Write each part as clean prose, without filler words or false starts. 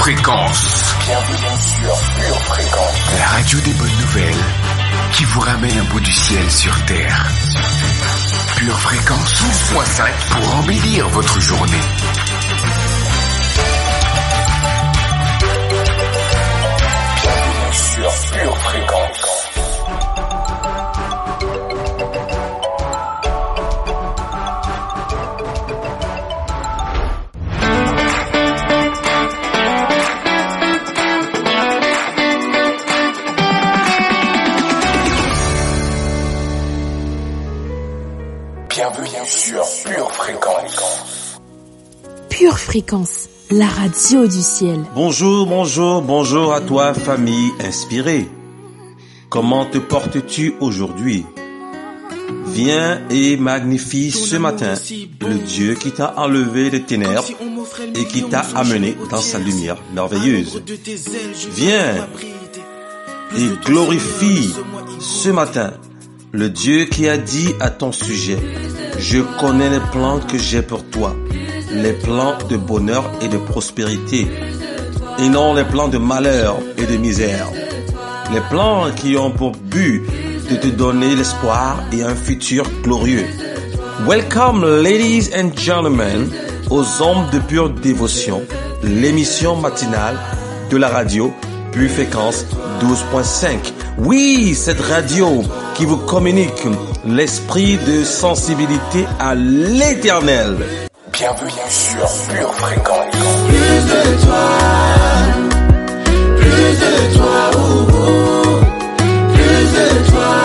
Fréquence. Bienvenue sur Pure Fréquence. La radio des bonnes nouvelles qui vous ramène un bout du ciel sur Terre. Pure Fréquence 12.5 pour embellir votre journée. Bienvenue sur Pure Fréquence. Bienvenue sur Pure Fréquence. Pure Fréquence, la radio du ciel. Bonjour à toi, famille inspirée. Comment te portes-tu aujourd'hui? Viens et magnifie ce matin le Dieu qui t'a enlevé des ténèbres et qui t'a amené dans sa lumière merveilleuse. Viens et glorifie ce matin le Dieu qui a dit à ton sujet: je connais les plans que j'ai pour toi, les plans de bonheur et de prospérité, et non les plans de malheur et de misère. Les plans qui ont pour but de te donner l'espoir et un futur glorieux. Welcome, ladies and gentlemen, aux Hommes de Pure Dévotion, l'émission matinale de la radio Pure Fréquence 12.5. Oui, cette radio qui vous communique l'esprit de sensibilité à l'éternel. Bienvenue sur Pure Fréquence. Plus de toi, oh, oh. Plus de toi,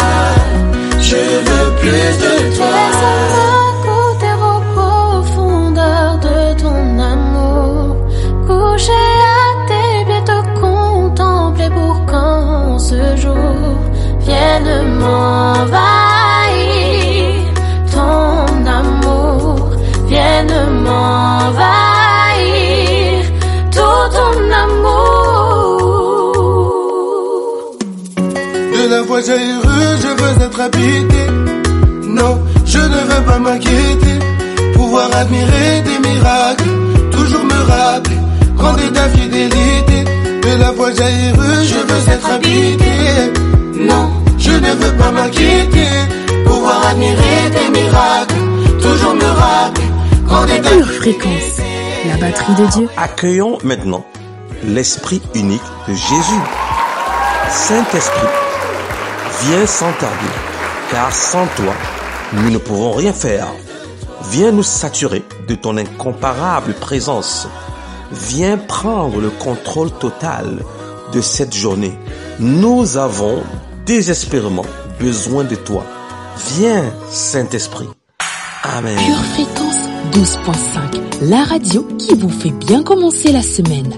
je veux plus de toi. Laisse-moi goûter aux profondeurs de ton amour, coucher à tes pieds, te contempler pour quand ce jour vienne m'envahir. Ton amour vienne m'envahir, tout ton amour. De la voix jaillireuse, je veux être habité. Non, je ne veux pas m'inquiéter. Pouvoir admirer tes miracles, toujours me rappeler quand est ta fidélité. De la voix jaillireuse, je veux être habité. Non, je ne veux pas m'inquiéter. Pouvoir admirer tes miracles, toujours me rappeler quand est ta Pure Fréquence, la batterie de Dieu. Accueillons maintenant l'Esprit unique de Jésus. Saint-Esprit, viens sans tarder, car sans toi, nous ne pourrons rien faire. Viens nous saturer de ton incomparable présence. Viens prendre le contrôle total de cette journée. Nous avons désespérément besoin de toi. Viens, Saint-Esprit. Amen. Pure Fréquence 12.5, la radio qui vous fait bien commencer la semaine.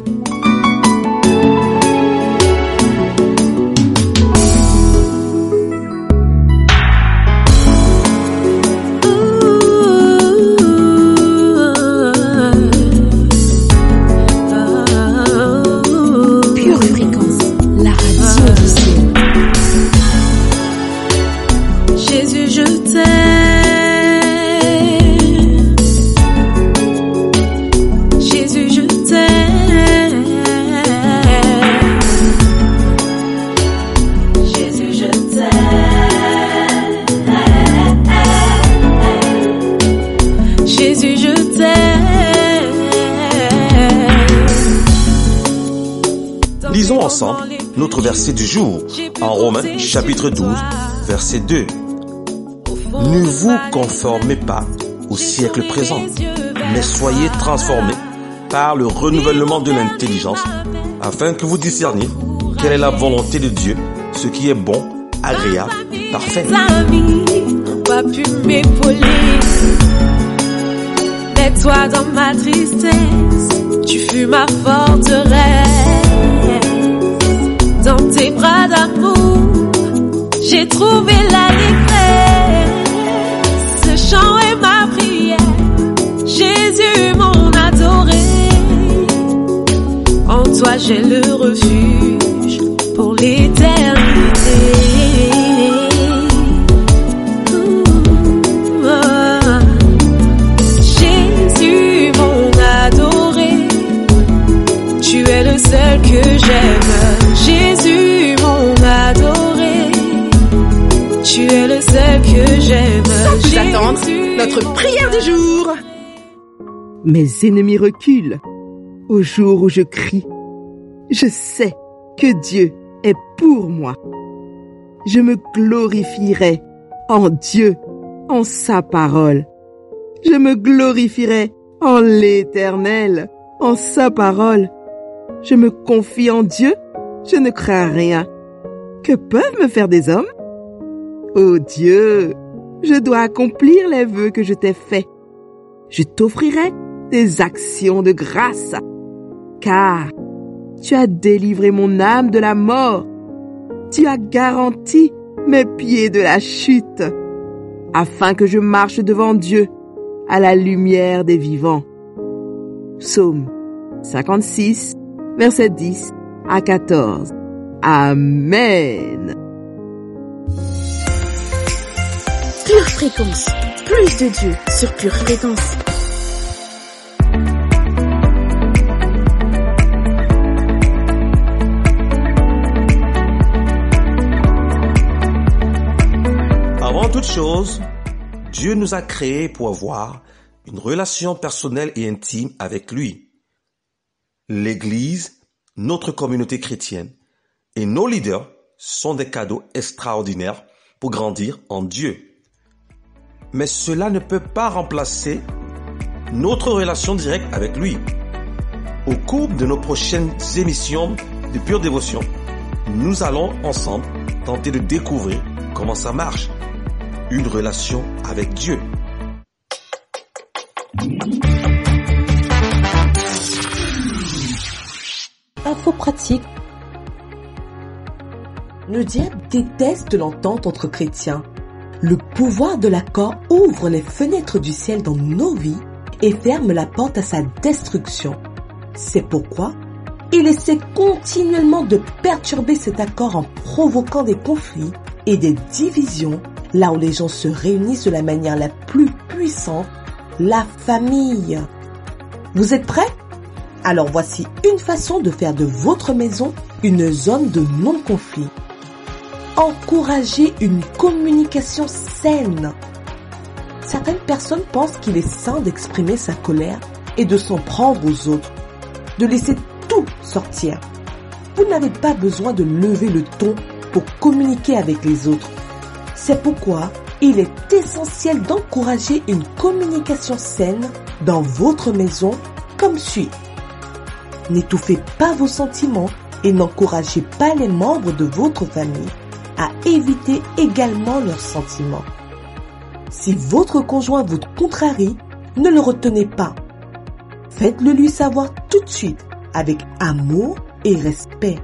Pure Fréquence, la radio du ciel. Jésus, je t'aime. Jésus, je t'aime. Jésus, je t'aime. Jésus, je t'aime. Lisons ensemble notre verset du jour en Romains chapitre 12, verset 2. Ne vous conformez pas au siècle présent, mais soyez transformés par le renouvellement de l'intelligence, afin que vous discerniez quelle est la volonté de Dieu, ce qui est bon, agréable, parfait. Amis n'ont pas pu m'épauler. Mais toi dans ma tristesse, tu fus ma forteresse. Dans tes bras d'amour, j'ai trouvé l'allégresse. Ce chant est ma prière, Jésus mon adoré. En toi j'ai le refuge pour l'éternité. Jésus mon adoré, tu es le notre prière du jour. Mes ennemis reculent au jour où je crie. Je sais que Dieu est pour moi. Je me glorifierai en Dieu, en sa parole. Je me glorifierai en l'Éternel, en sa parole. Je me confie en Dieu, je ne crains rien. Que peuvent me faire des hommes? Ô Dieu, je dois accomplir les vœux que je t'ai faits. Je t'offrirai des actions de grâce, car tu as délivré mon âme de la mort. Tu as garanti mes pieds de la chute, afin que je marche devant Dieu à la lumière des vivants. Psaume 56, versets 10 à 14. Amen. Pure Fréquence, plus de Dieu sur Pure Fréquence. Avant toute chose, Dieu nous a créés pour avoir une relation personnelle et intime avec lui. L'Église, notre communauté chrétienne et nos leaders sont des cadeaux extraordinaires pour grandir en Dieu. Mais cela ne peut pas remplacer notre relation directe avec lui. Au cours de nos prochaines émissions de Pure Dévotion, nous allons ensemble tenter de découvrir comment ça marche. Une relation avec Dieu. Info pratique. Le diable déteste l'entente entre chrétiens. Le pouvoir de l'accord ouvre les fenêtres du ciel dans nos vies et ferme la porte à sa destruction. C'est pourquoi il essaie continuellement de perturber cet accord en provoquant des conflits et des divisions là où les gens se réunissent de la manière la plus puissante, la famille. Vous êtes prêts? Alors voici une façon de faire de votre maison une zone de non-conflit. Encouragez une communication saine. Certaines personnes pensent qu'il est sain d'exprimer sa colère et de s'en prendre aux autres, de laisser tout sortir. Vous n'avez pas besoin de lever le ton pour communiquer avec les autres. C'est pourquoi il est essentiel d'encourager une communication saine dans votre maison comme suit. N'étouffez pas vos sentiments et n'encouragez pas les membres de votre famille à éviter également leurs sentiments. Si votre conjoint vous contrarie, ne le retenez pas. Faites-le lui savoir tout de suite avec amour et respect.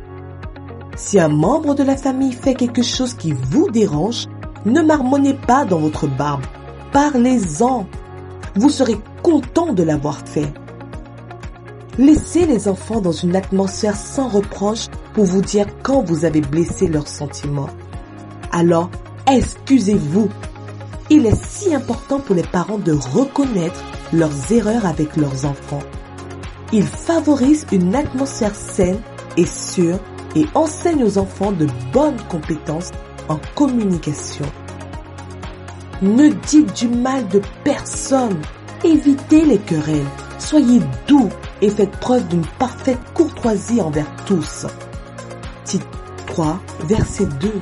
Si un membre de la famille fait quelque chose qui vous dérange, ne marmonnez pas dans votre barbe. Parlez-en. Vous serez content de l'avoir fait. Laissez les enfants dans une atmosphère sans reproche pour vous dire quand vous avez blessé leurs sentiments. Alors, excusez-vous. Il est si important pour les parents de reconnaître leurs erreurs avec leurs enfants. Il favorise une atmosphère saine et sûre et enseigne aux enfants de bonnes compétences en communication. Ne dites du mal de personne. Évitez les querelles. Soyez doux et faites preuve d'une parfaite courtoisie envers tous. Tite 3, verset 2.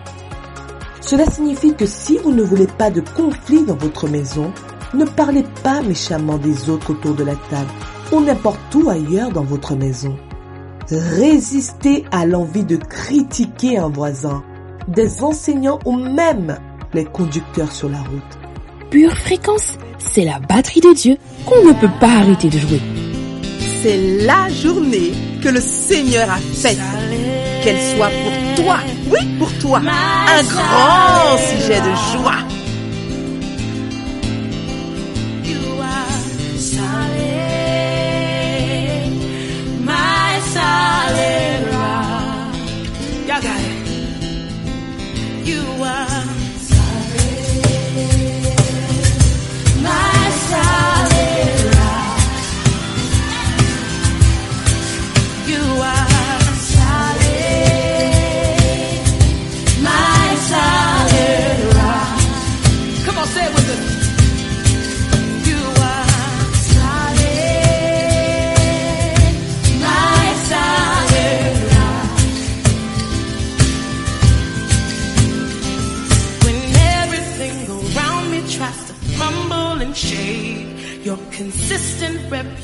Cela signifie que si vous ne voulez pas de conflit dans votre maison, ne parlez pas méchamment des autres autour de la table ou n'importe où ailleurs dans votre maison. Résistez à l'envie de critiquer un voisin, des enseignants ou même les conducteurs sur la route. Pure Fréquence, c'est la batterie de Dieu qu'on ne peut pas arrêter de jouer. C'est la journée que le Seigneur a faite. Qu'elle soit pour toi, oui, pour toi, un grand sujet de joie.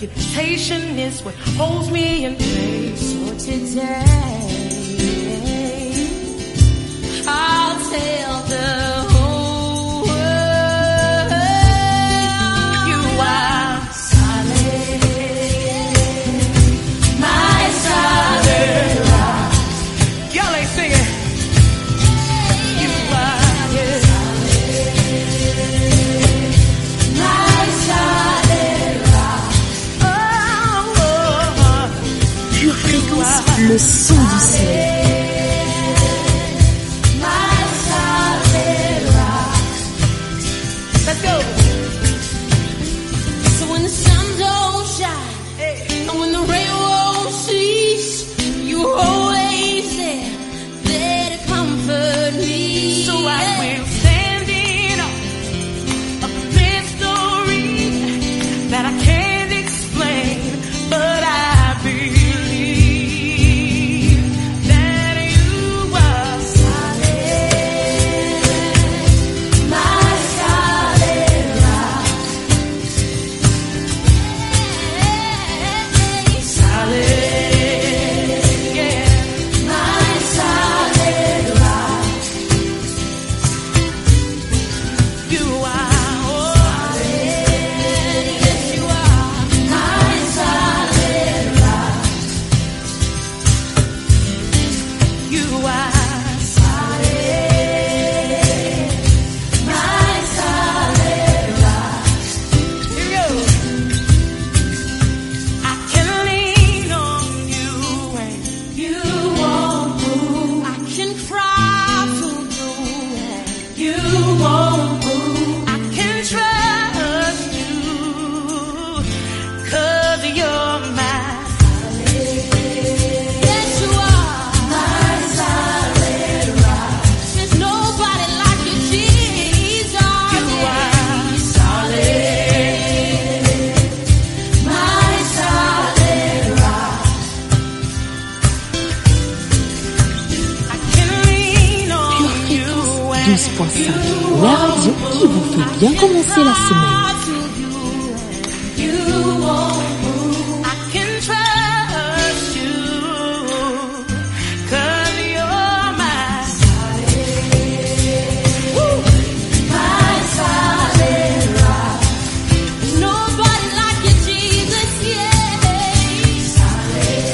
reputation is what holds me in place. So today, I'll tell the whole world you are solid, my solid rock. Y'all ain't singing. You are my solid rock. Pure Fréquence, le son du ciel. Let's go. So when the sun don't shine, and when the rain won't cease, you always there to comfort me. So I will stand in awe of a mystery that I can't explain, but I believe that you are solid, my solid rock. Solid, yeah, my solid rock. You are solid, yes you are, my solid rock. You are solid, my solid rock. Here we go. I can lean on you and you won't move. I can cry to you and you won't move. I can trust you 'cause you're my solid. Yes, you are my solid rock. There's nobody like you, Jesus. You are solid, my solid rock. I can lean on you and 12.5, la radio qui vous fait bien commencer la semaine. you won't move. I can trust you 'cause you're my solid. Woo! My solid rock. Nobody like you, Jesus, yeah. Solid.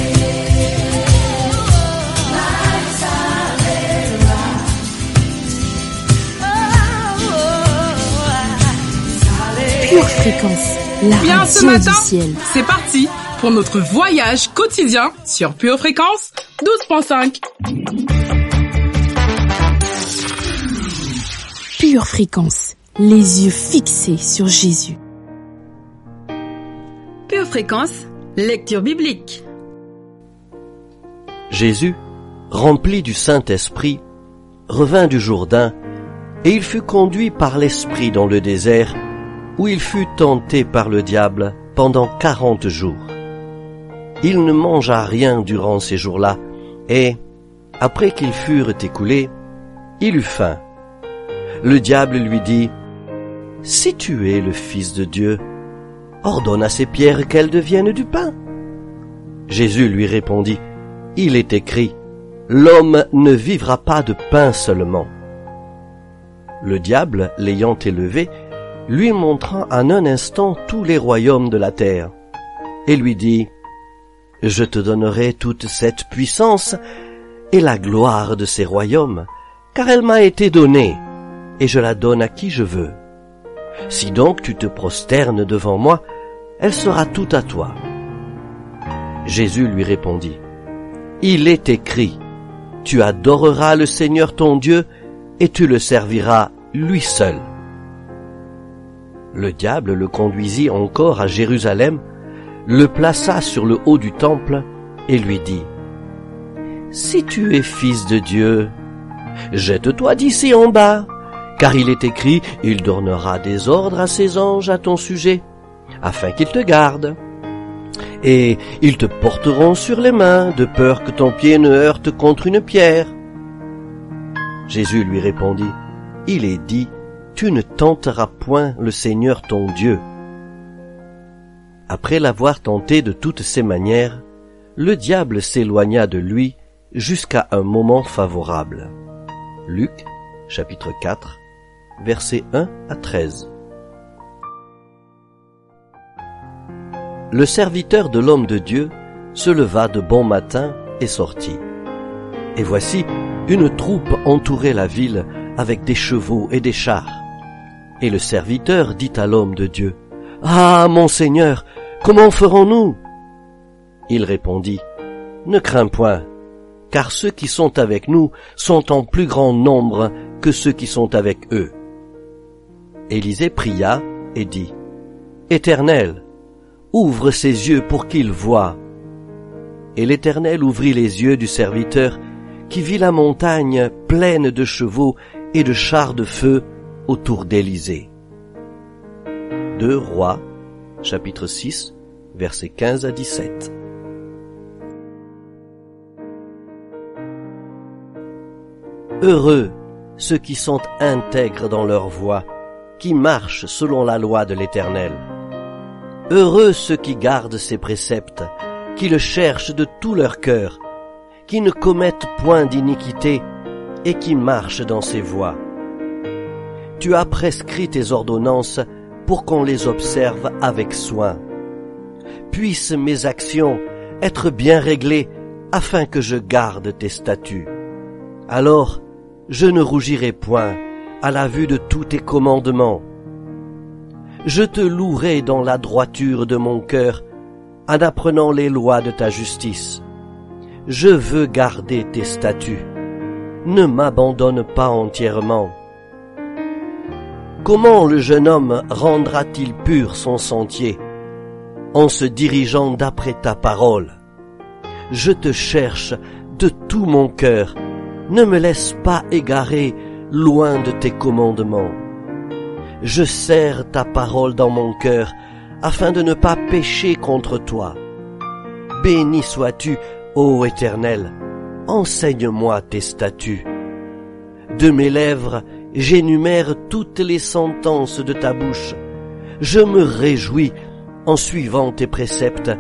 My solid rock. Pure Fréquence, la Bien, ce radio matin, du ciel. c'est parti pour notre voyage quotidien sur Pure Fréquence 12.5. Pure Fréquence, les yeux fixés sur Jésus. Pure Fréquence, lecture biblique. Jésus, rempli du Saint-Esprit, revint du Jourdain, et il fut conduit par l'Esprit dans le désert, où il fut tenté par le diable pendant 40 jours. Il ne mangea rien durant ces jours-là, et, après qu'ils furent écoulés, il eut faim. Le diable lui dit, « Si tu es le Fils de Dieu, ordonne à ces pierres qu'elles deviennent du pain. » Jésus lui répondit, « Il est écrit, l'homme ne vivra pas de pain seulement. » Le diable, l'ayant élevé, lui montra en un instant tous les royaumes de la terre, et lui dit, « Je te donnerai toute cette puissance et la gloire de ces royaumes, car elle m'a été donnée, et je la donne à qui je veux. Si donc tu te prosternes devant moi, elle sera toute à toi. » Jésus lui répondit, « Il est écrit, tu adoreras le Seigneur ton Dieu, et tu le serviras lui seul. » Le diable le conduisit encore à Jérusalem, le plaça sur le haut du temple et lui dit, « Si tu es fils de Dieu, jette-toi d'ici en bas, car il est écrit, il donnera des ordres à ses anges à ton sujet, afin qu'ils te gardent. Et ils te porteront sur les mains, de peur que ton pied ne heurte contre une pierre. » Jésus lui répondit, « Il est dit, tu ne tenteras point le Seigneur ton Dieu. » Après l'avoir tenté de toutes ses manières, le diable s'éloigna de lui jusqu'à un moment favorable. Luc, chapitre 4, versets 1 à 13. Le serviteur de l'homme de Dieu se leva de bon matin et sortit. Et voici, une troupe entourait la ville avec des chevaux et des chars. Et le serviteur dit à l'homme de Dieu, « Ah, mon Seigneur, comment ferons-nous » Il répondit, « Ne crains point, car ceux qui sont avec nous sont en plus grand nombre que ceux qui sont avec eux. » Élisée pria et dit, « Éternel, ouvre ses yeux pour qu'il voie. » Et l'Éternel ouvrit les yeux du serviteur, qui vit la montagne pleine de chevaux et de chars de feu autour d'Élisée. 2 Rois, chapitre 6, versets 15 à 17. Heureux ceux qui sont intègres dans leur voie, qui marchent selon la loi de l'Éternel. Heureux ceux qui gardent ses préceptes, qui le cherchent de tout leur cœur, qui ne commettent point d'iniquité et qui marchent dans ses voies. Tu as prescrit tes ordonnances pour qu'on les observe avec soin. Puissent mes actions être bien réglées afin que je garde tes statuts. Alors, je ne rougirai point à la vue de tous tes commandements. Je te louerai dans la droiture de mon cœur en apprenant les lois de ta justice. Je veux garder tes statuts. Ne m'abandonne pas entièrement. Comment le jeune homme rendra-t-il pur son sentier? En se dirigeant d'après ta parole. Je te cherche de tout mon cœur. Ne me laisse pas égarer loin de tes commandements. Je serre ta parole dans mon cœur afin de ne pas pécher contre toi. Béni sois-tu, ô Éternel, enseigne-moi tes statuts. De mes lèvres, j'énumère toutes les sentences de ta bouche. Je me réjouis en suivant tes préceptes,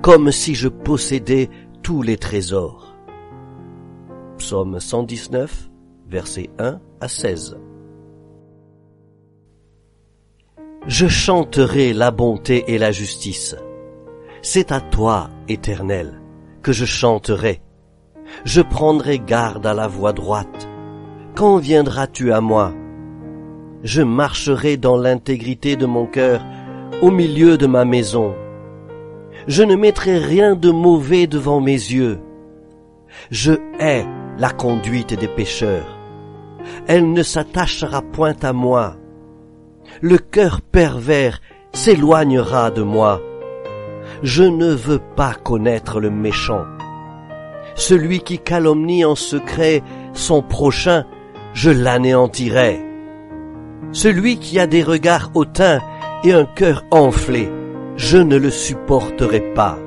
comme si je possédais tous les trésors. Psaume 119, versets 1 à 16. Je chanterai la bonté et la justice. C'est à toi, Éternel, que je chanterai. Je prendrai garde à la voie droite. Quand viendras-tu à moi? Je marcherai dans l'intégrité de mon cœur, au milieu de ma maison. Je ne mettrai rien de mauvais devant mes yeux. Je hais la conduite des pécheurs. Elle ne s'attachera point à moi. Le cœur pervers s'éloignera de moi. Je ne veux pas connaître le méchant. Celui qui calomnie en secret son prochain, je l'anéantirai. Celui qui a des regards hautains et un cœur enflé, je ne le supporterai pas.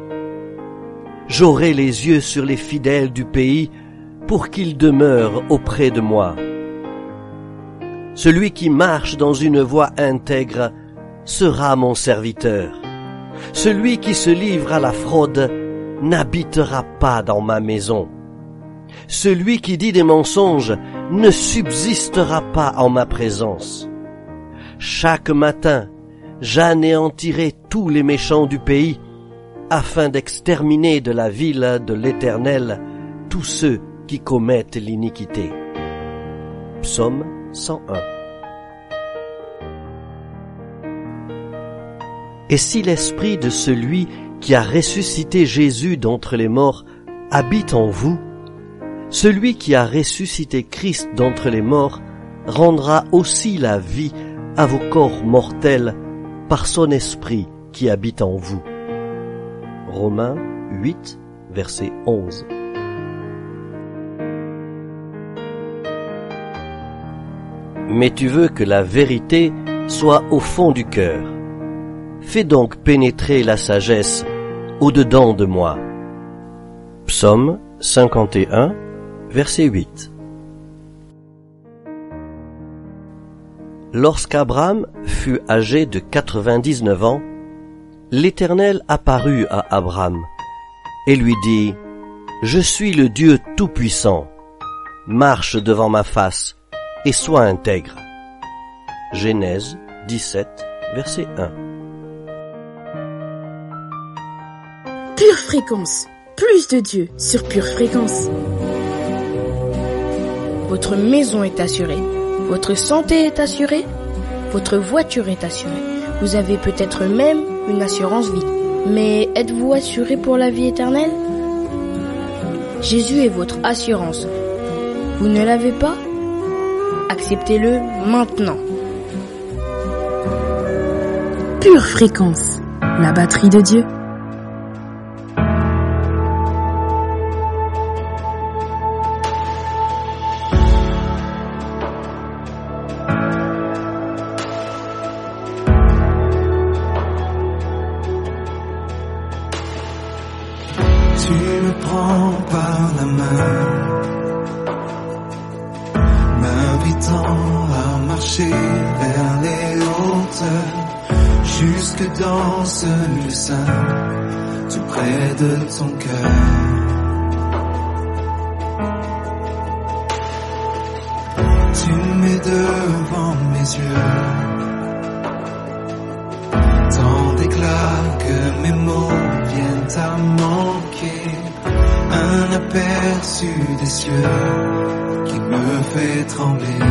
J'aurai les yeux sur les fidèles du pays pour qu'ils demeurent auprès de moi. Celui qui marche dans une voie intègre sera mon serviteur. Celui qui se livre à la fraude n'habitera pas dans ma maison. Celui qui dit des mensonges ne subsistera pas en ma présence. Chaque matin, j'anéantirai tous les méchants du pays, afin d'exterminer de la ville de l'Éternel tous ceux qui commettent l'iniquité. Psaume 101. Et si l'esprit de celui qui a ressuscité Jésus d'entre les morts habite en vous, celui qui a ressuscité Christ d'entre les morts rendra aussi la vie à vos corps mortels par son esprit qui habite en vous. Romains 8, verset 11. Mais tu veux que la vérité soit au fond du cœur. Fais donc pénétrer la sagesse au-dedans de moi. Psaume 51, verset 8. Lorsqu'Abraham fut âgé de 99 ans, l'Éternel apparut à Abraham et lui dit, « Je suis le Dieu Tout-Puissant. Marche devant ma face et sois intègre. » Genèse 17, verset 1. Pure Fréquence, plus de Dieu sur Pure Fréquence. Votre maison est assurée, votre santé est assurée, votre voiture est assurée. Vous avez peut-être même une assurance vie. Mais êtes-vous assuré pour la vie éternelle? Jésus est votre assurance. Vous ne l'avez pas? Acceptez-le maintenant. Pure Fréquence, la batterie de Dieu. Tu me prends par la main, m'invitant à marcher vers les hauteurs, jusque dans ce lieu saint, tout près de ton cœur. Tu mets devant mes yeux tant d'éclat que mes mots viennent à manquer, un aperçu des cieux qui me fait trembler.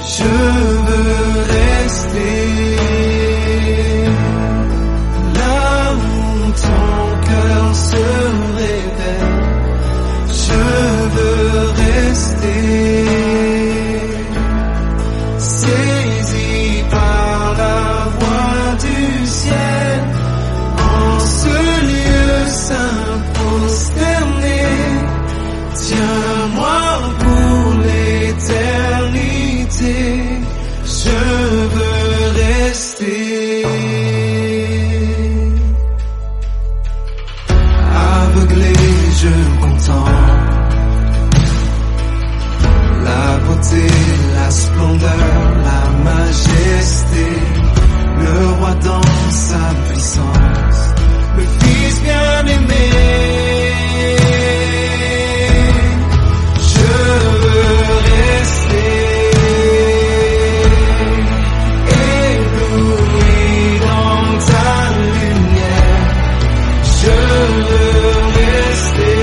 Je veux rester là où ton cœur se révèle. Je veux rester saisi par la voix du ciel, en ce lieu saint prosterné. Tiens-moi pour l'éternité, je veux rester. Aveuglé, je contemple la beauté, la splendeur, la majesté, le roi dans sa puissance, le Fils bien-aimé. Je veux rester ébloui dans ta lumière. Je veux rester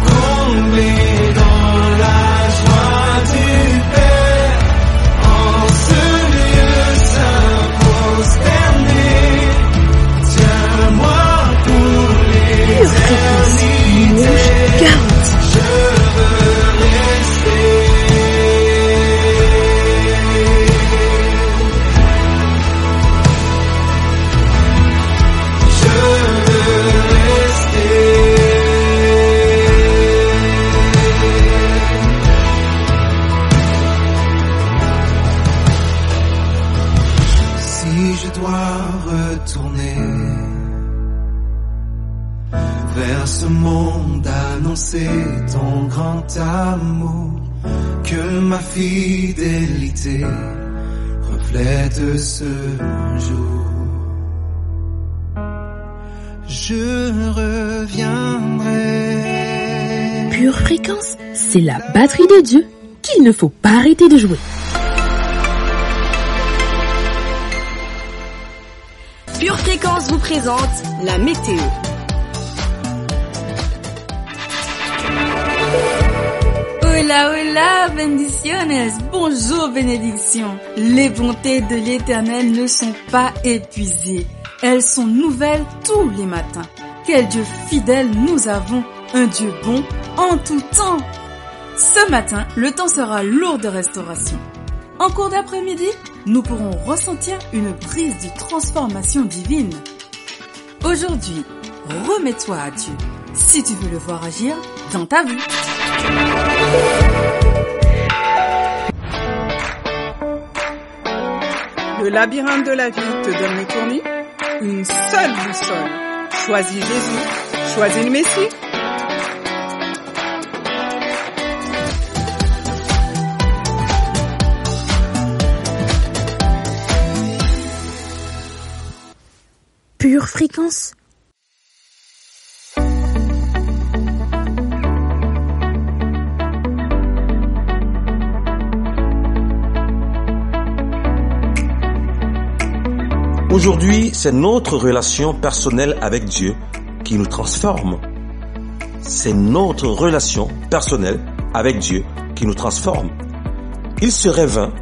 comblé dans la joie du Père, en ce lieu saint prosterné. Tiens-moi pour l'éternité, je veux rester. Je veux rester. Si je dois retourner vers ce monde, annoncer ton grand amour, que ma fidélité reflète ce jour, je reviendrai. Pure Fréquence, c'est la batterie de Dieu qu'il ne faut pas arrêter de jouer. Pure Fréquence vous présente la météo. Hola, hola, bendiciones. Bonjour, bénédiction. Les bontés de l'Éternel ne sont pas épuisées. Elles sont nouvelles tous les matins. Quel Dieu fidèle nous avons, un Dieu bon en tout temps. Ce matin, le temps sera lourd de restauration. En cours d'après-midi, nous pourrons ressentir une prise de transformation divine. Aujourd'hui, remets-toi à Dieu si tu veux le voir agir dans ta vie. Le labyrinthe de la vie te donne le tournis. Une seule boussole. Choisis Jésus. Choisis le Messie. Pure Fréquence. Aujourd'hui, c'est notre relation personnelle avec Dieu qui nous transforme. C'est notre relation personnelle avec Dieu qui nous transforme. Il serait vain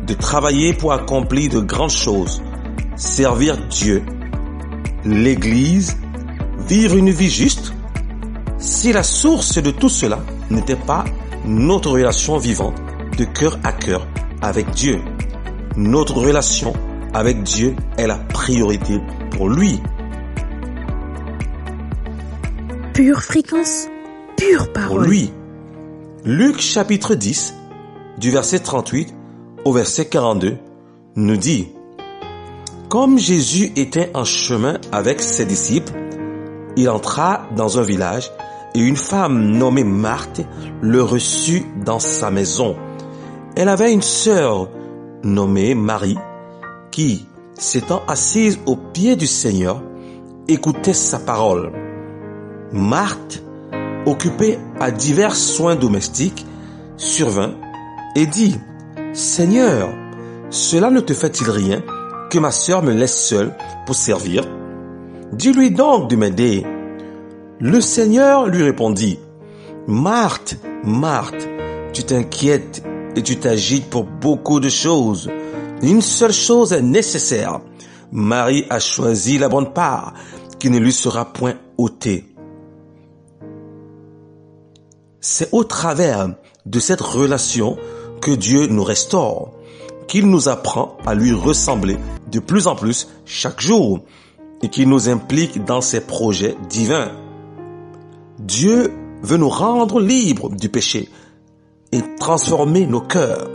de travailler pour accomplir de grandes choses, servir Dieu, l'Église, vivre une vie juste, si la source de tout cela n'était pas notre relation vivante de cœur à cœur avec Dieu. Notre relation avec Dieu est la priorité pour lui. Pure Fréquence, pure parole. Pour lui. Luc chapitre 10, du verset 38 au verset 42, nous dit: Comme Jésus était en chemin avec ses disciples, il entra dans un village et une femme nommée Marthe le reçut dans sa maison. Elle avait une sœur nommée Marie qui, s'étant assise aux pieds du Seigneur, écoutait sa parole. Marthe, occupée à divers soins domestiques, survint et dit: Seigneur, cela ne te fait-il rien que ma sœur me laisse seule pour servir? Dis-lui donc de m'aider. Le Seigneur lui répondit: Marthe, Marthe, tu t'inquiètes et tu t'agites pour beaucoup de choses. Une seule chose est nécessaire. Marie a choisi la bonne part, qui ne lui sera point ôtée. C'est au travers de cette relation que Dieu nous restaure, qu'il nous apprend à lui ressembler de plus en plus chaque jour et qu'il nous implique dans ses projets divins. Dieu veut nous rendre libres du péché et transformer nos cœurs.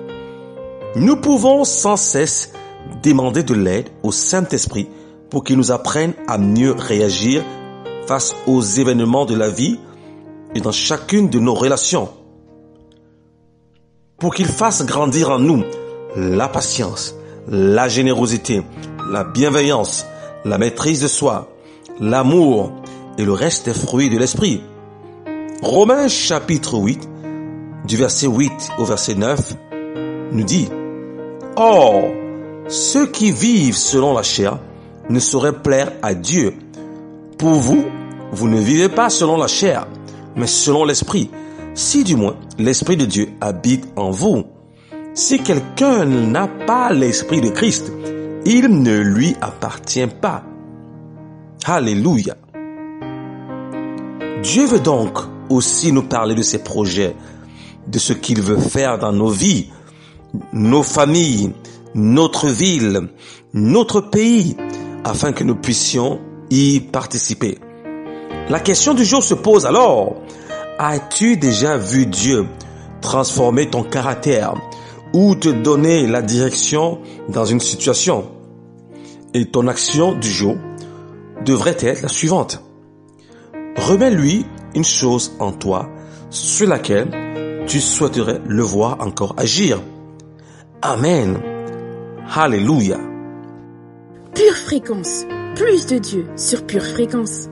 Nous pouvons sans cesse demander de l'aide au Saint-Esprit pour qu'il nous apprenne à mieux réagir face aux événements de la vie et dans chacune de nos relations. Pour qu'il fasse grandir en nous la patience, la générosité, la bienveillance, la maîtrise de soi, l'amour et le reste des fruits de l'esprit. Romains chapitre 8, du verset 8 au verset 9, nous dit: Or, ceux qui vivent selon la chair ne sauraient plaire à Dieu. Pour vous, vous ne vivez pas selon la chair, mais selon l'esprit, si du moins l'esprit de Dieu habite en vous. Si quelqu'un n'a pas l'esprit de Christ, il ne lui appartient pas. Alléluia. Dieu veut donc aussi nous parler de ses projets, de ce qu'il veut faire dans nos vies, nos familles, notre ville, notre pays, afin que nous puissions y participer. La question du jour se pose alors: as-tu déjà vu Dieu transformer ton caractère ou te donner la direction dans une situation? Et ton action du jour devrait être la suivante: remets-lui une chose en toi sur laquelle tu souhaiterais le voir encore agir. Amen. Alléluia. Pure Fréquence, plus de Dieu sur Pure Fréquence.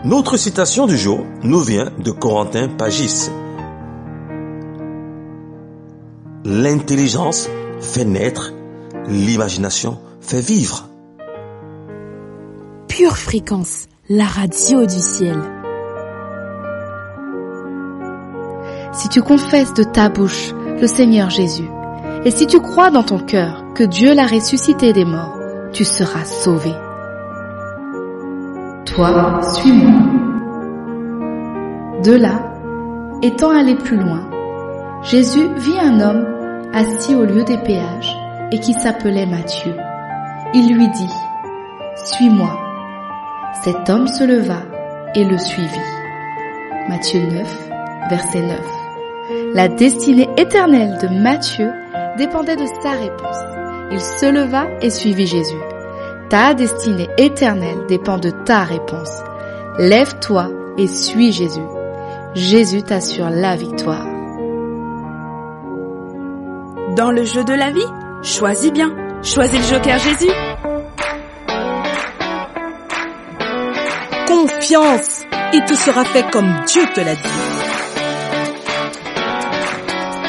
Notre citation du jour nous vient de Corentin Pagis. L'intelligence fait naître, l'imagination fait vivre. Pure Fréquence, la radio du ciel. Si tu confesses de ta bouche le Seigneur Jésus, et si tu crois dans ton cœur que Dieu l'a ressuscité des morts, tu seras sauvé. Toi, suis-moi. De là, étant allé plus loin, Jésus vit un homme assis au lieu des péages et qui s'appelait Matthieu. Il lui dit: Suis-moi. Cet homme se leva et le suivit. Matthieu 9, verset 9. La destinée éternelle de Matthieu dépendait de sa réponse. Il se leva et suivit Jésus. Ta destinée éternelle dépend de ta réponse. Lève-toi et suis Jésus. Jésus t'assure la victoire. Dans le jeu de la vie, choisis bien. Choisis le joker Jésus. confiance. Il te sera fait comme Dieu te l'a dit.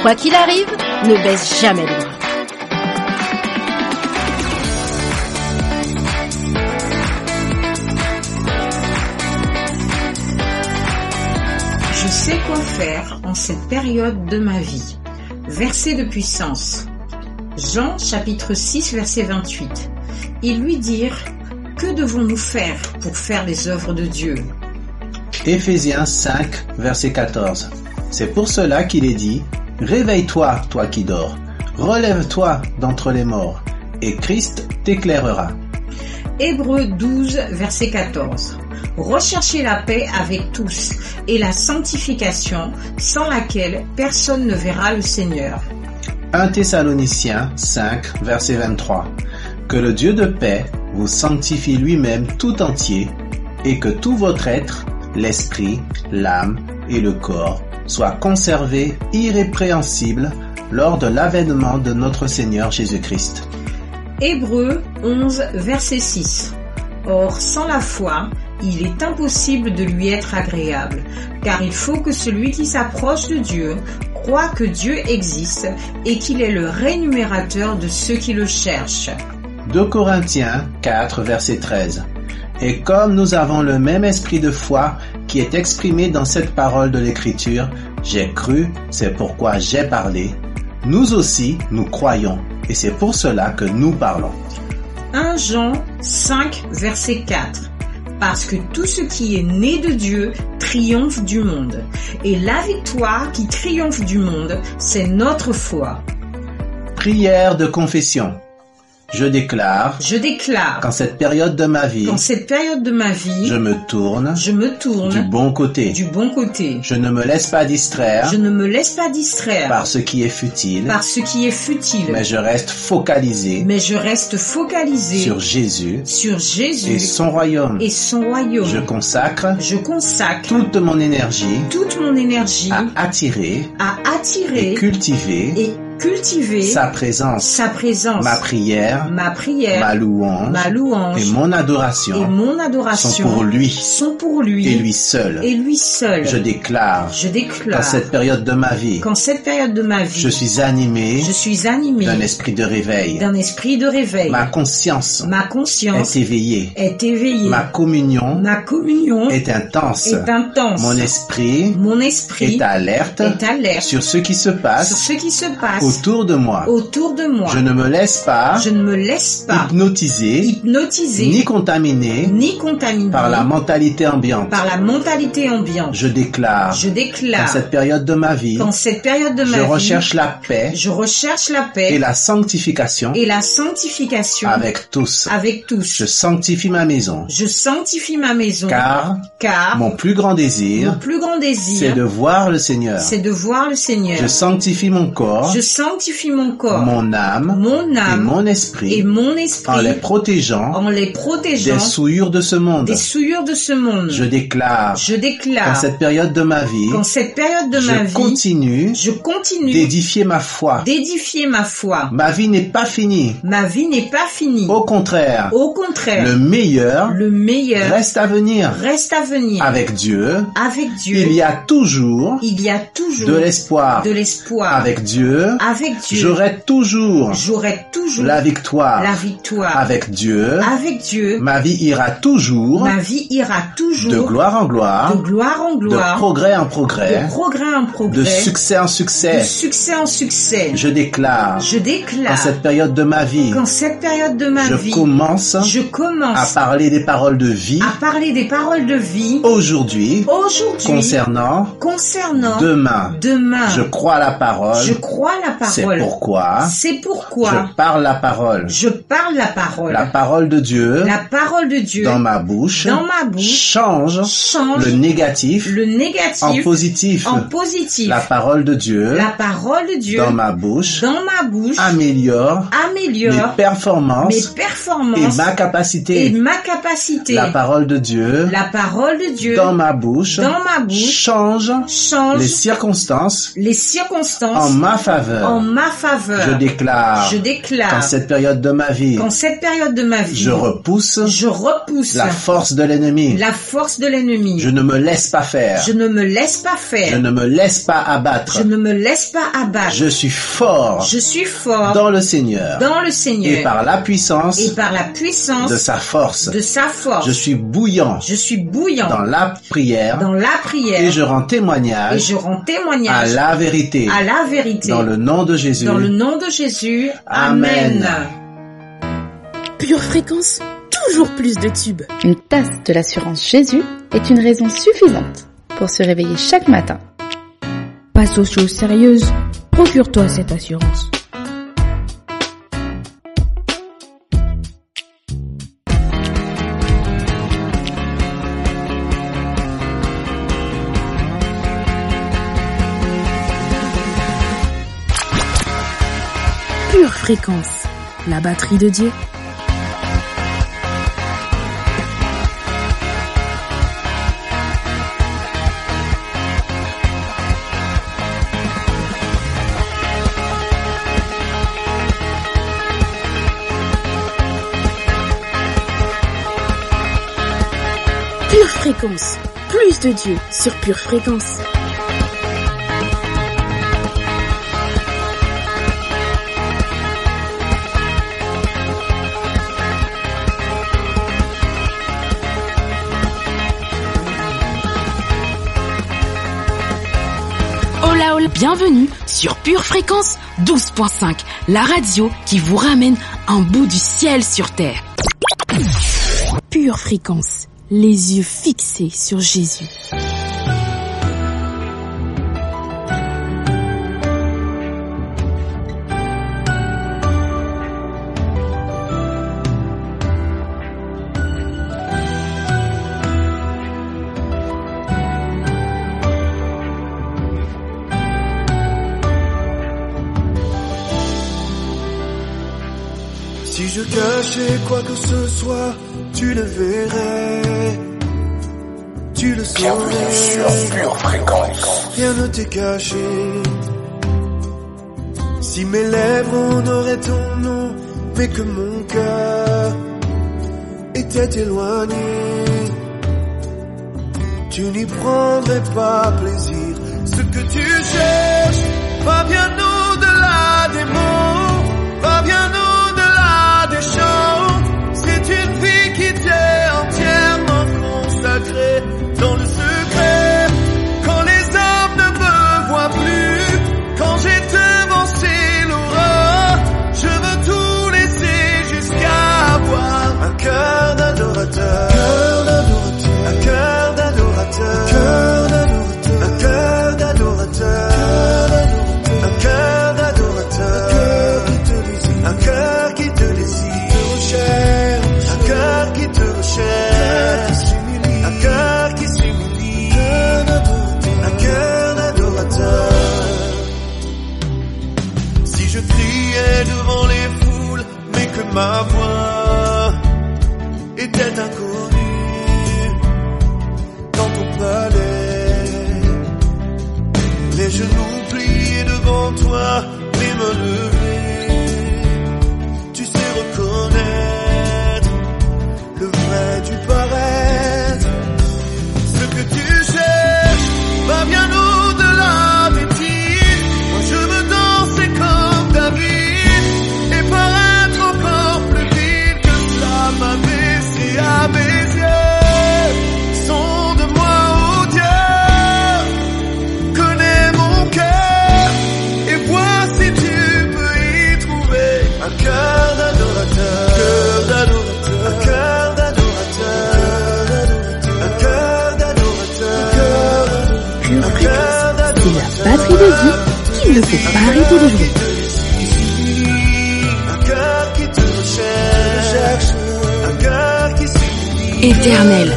Quoi qu'il arrive, ne baisse jamais les bras. Je sais quoi faire en cette période de ma vie. Verset de puissance. Jean chapitre 6 verset 28. Ils lui dirent: que devons-nous faire pour faire les œuvres de Dieu? Éphésiens 5 verset 14. C'est pour cela qu'il est dit: réveille-toi, toi qui dors, relève-toi d'entre les morts, et Christ t'éclairera. Hébreux 12 verset 14. Recherchez la paix avec tous et la sanctification sans laquelle personne ne verra le Seigneur. 1 Thessaloniciens 5 verset 23. Que le Dieu de paix vous sanctifie lui-même tout entier et que tout votre être, l'esprit, l'âme et le corps soient conservés irrépréhensibles lors de l'avènement de notre Seigneur Jésus-Christ. Hébreux 11 verset 6. Or, sans la foi, il est impossible de lui être agréable, car il faut que celui qui s'approche de Dieu croit que Dieu existe et qu'il est le rémunérateur de ceux qui le cherchent. 2 Corinthiens 4 verset 13. Et comme nous avons le même esprit de foi qui est exprimé dans cette parole de l'Écriture, j'ai cru, c'est pourquoi j'ai parlé. Nous aussi, nous croyons, et c'est pour cela que nous parlons. 1 Jean 5 verset 4. Parce que tout ce qui est né de Dieu triomphe du monde. Et la victoire qui triomphe du monde, c'est notre foi. Prière de confession. Je déclare qu'en cette période de ma vie, je me tourne du bon côté. Je ne me laisse pas distraire par ce qui est futile, mais je reste focalisé sur Jésus et son royaume. Je consacre toute mon énergie à attirer et cultiver sa présence, ma prière, ma louange et mon adoration sont pour lui et lui seul. Je déclare qu'en cette période de ma vie, je suis animé d'un esprit de réveil. Ma conscience est éveillée. Ma communion est intense. Mon esprit est alerte sur ce qui se passe autour de moi. Je ne me laisse pas hypnotiser ni contaminer par la mentalité ambiante. Je déclare dans cette période de ma vie, je recherche la paix et la sanctification avec tous. Je sanctifie ma maison. Car mon plus grand désir, c'est de voir le Seigneur. Je sanctifie mon corps, mon âme et mon esprit en les protégeant des souillures de ce monde. Je déclare qu'en cette période de ma vie, je continue d'édifier ma foi. Ma vie n'est pas finie. Au contraire, le meilleur reste à venir. Avec Dieu, il y a toujours de l'espoir. Avec Dieu, j'aurai toujours la victoire. Avec Dieu, ma vie ira toujours de gloire en gloire, de progrès en progrès, de succès en succès. Je déclare en cette période de ma vie, je commence à parler des paroles de vie aujourd'hui concernant demain. Je crois la parole. C'est pourquoi je parle la parole. La parole de Dieu dans ma bouche change le négatif en positif. La parole de Dieu dans ma bouche améliore mes performances et ma capacité. La parole de Dieu dans ma bouche change les circonstances en ma faveur. En ma faveur. Je déclare. Qu'en cette période de ma vie. Je repousse. La force de l'ennemi. Je ne me laisse pas faire. Je ne me laisse pas abattre. Je suis fort. Dans le Seigneur. Et par la puissance. De sa force. Je suis bouillant. Dans la prière. Et je rends témoignage. À la vérité. Dans le nom de Jésus. Amen. Pure Fréquence, toujours plus de tubes. Une tasse de l'assurance Jésus est une raison suffisante pour se réveiller chaque matin. Passe aux choses sérieuses, procure-toi cette assurance. Pure Fréquence, la batterie de Dieu. Pure Fréquence, plus de Dieu sur Pure Fréquence. Bienvenue sur Pure Fréquence 12.5, la radio qui vous ramène un bout du ciel sur terre. Pure Fréquence, les yeux fixés sur Jésus. Si je cachais quoi que ce soit, tu le verrais, tu le saurais. Bienvenue sur Pure Fréquence. Rien ne t'est caché. Si mes lèvres n'auraient ton nom, mais que mon cœur était éloigné, tu n'y prendrais pas plaisir. Ce que tu cherches va bien au-delà des mots, va bien au-delà des chants. C'est une vie qui t'est entièrement consacrée dans le secret. Quand les hommes ne me voient plus, quand j'ai devancé l'aurore, je veux tout laisser jusqu'à avoir un cœur d'adorateur, un cœur d'adorateur, un cœur d'adorateur, un cœur d'adorateur, un cœur qui te désire, un cœur qui te recherche, un cœur qui s'humilie, un cœur d'adorateur. Si je criais devant les foules, mais que ma voix était inconnue dans ton palais, les genoux pliés devant toi, les mains levées, tu sais reconnaître le vrai du paraître. Ce que tu cherches va bien au-delà des titres. Moi je veux danser comme David et paraître encore plus vite que cela m'a baissé à mes yeux. Sonde-moi, oh Dieu, connais mon cœur et vois si tu peux y trouver un cœur d'adorateur, un cœur d'adorateur, un cœur d'adorateur, Pure Fréquence, c'est la batterie de Dieu qu'il ne faut pas arrêter de jouer. un cœur qui te recherche, un cœur qui s'humilie. Éternel,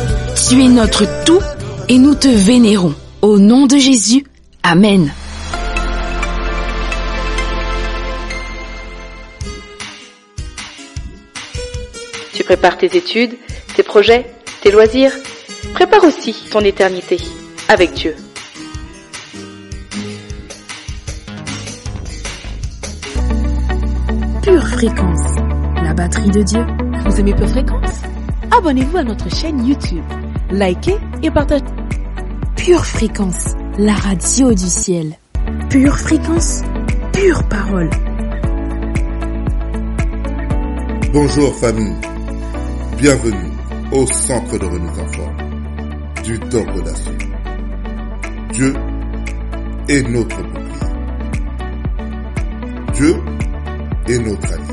tu es notre tout et nous te vénérons. Au nom de Jésus, Amen. Tu prépares tes études, tes projets, tes loisirs. Prépare aussi ton éternité avec Dieu. Fréquence, la batterie de Dieu. Vous aimez Pure Fréquence? Abonnez-vous à notre chaîne YouTube. Likez et partagez. Pure Fréquence, la radio du ciel. Pure Fréquence, pure parole. Bonjour famille, bienvenue au centre de remise en forme du Doc Audacieux. Dieu est notre bouclier. Dieu est notre allié.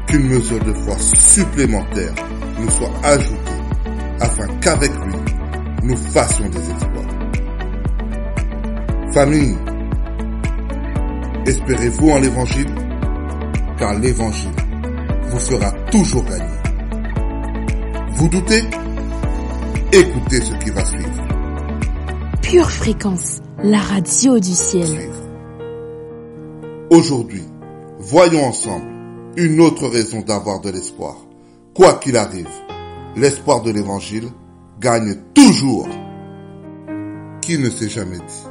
Qu'une mesure de foi supplémentaire nous soit ajoutée afin qu'avec lui, nous fassions des exploits. Famille, espérez-vous en l'évangile? Car l'évangile vous fera toujours gagner. Vous doutez? Écoutez ce qui va suivre. Pure Fréquence, la radio du ciel. Aujourd'hui, voyons ensemble une autre raison d'avoir de l'espoir. Quoi qu'il arrive, l'espoir de l'évangile gagne toujours. Qui ne s'est jamais dit,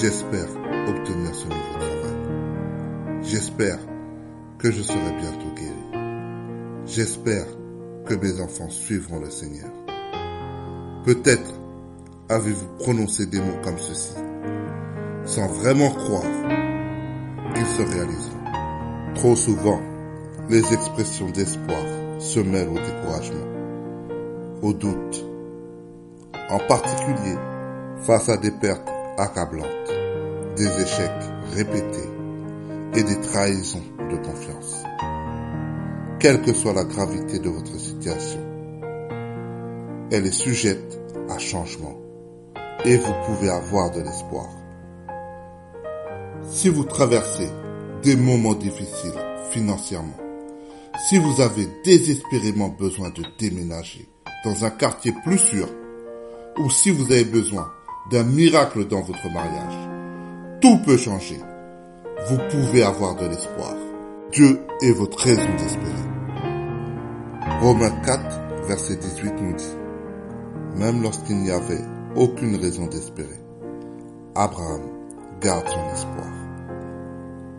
j'espère obtenir ce nouveau travail. J'espère que je serai bientôt guéri. J'espère que mes enfants suivront le Seigneur. Peut-être avez-vous prononcé des mots comme ceci, sans vraiment croire qu'ils se réaliseront. Trop souvent, les expressions d'espoir se mêlent au découragement, au doute, en particulier face à des pertes accablantes, des échecs répétés et des trahisons de confiance. Quelle que soit la gravité de votre situation, elle est sujette à changement et vous pouvez avoir de l'espoir. Si vous traversez des moments difficiles financièrement, si vous avez désespérément besoin de déménager dans un quartier plus sûr, ou si vous avez besoin d'un miracle dans votre mariage, tout peut changer. Vous pouvez avoir de l'espoir. Dieu est votre raison d'espérer. Romains 4, verset 18 nous dit, même lorsqu'il n'y avait aucune raison d'espérer, Abraham garde son espoir.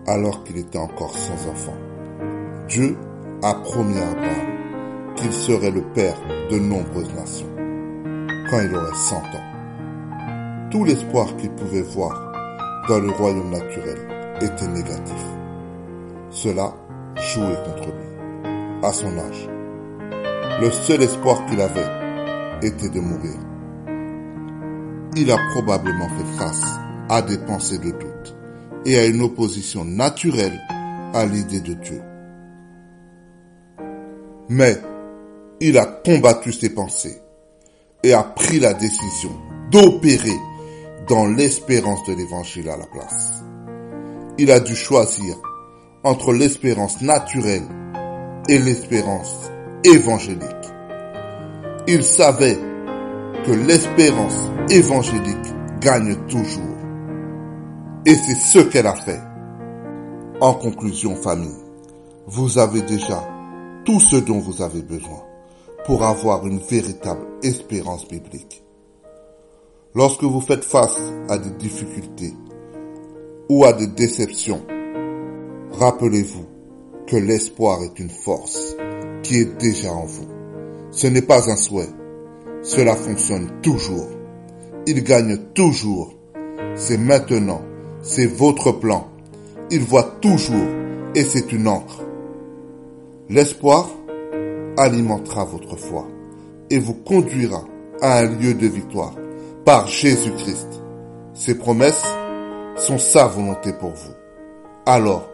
Alors qu'il était encore sans enfant, Dieu a promis à Abraham qu'il serait le père de nombreuses nations quand il aurait 100 ans. Tout l'espoir qu'il pouvait voir dans le royaume naturel était négatif. Cela jouait contre lui. À son âge, le seul espoir qu'il avait était de mourir. Il a probablement fait face à des pensées de doute et à une opposition naturelle à l'idée de Dieu. Mais il a combattu ses pensées et a pris la décision d'opérer dans l'espérance de l'évangile à la place. Il a dû choisir entre l'espérance naturelle et l'espérance évangélique. Il savait que l'espérance évangélique gagne toujours. Et c'est ce qu'elle a fait. En conclusion, famille, vous avez déjà tout ce dont vous avez besoin pour avoir une véritable espérance biblique. Lorsque vous faites face à des difficultés ou à des déceptions, rappelez-vous que l'espoir est une force qui est déjà en vous. Ce n'est pas un souhait. Cela fonctionne toujours. Il gagne toujours. C'est maintenant. C'est votre plan. Il voit toujours et c'est une encre. L'espoir alimentera votre foi et vous conduira à un lieu de victoire par Jésus-Christ. Ses promesses sont sa volonté pour vous. Alors,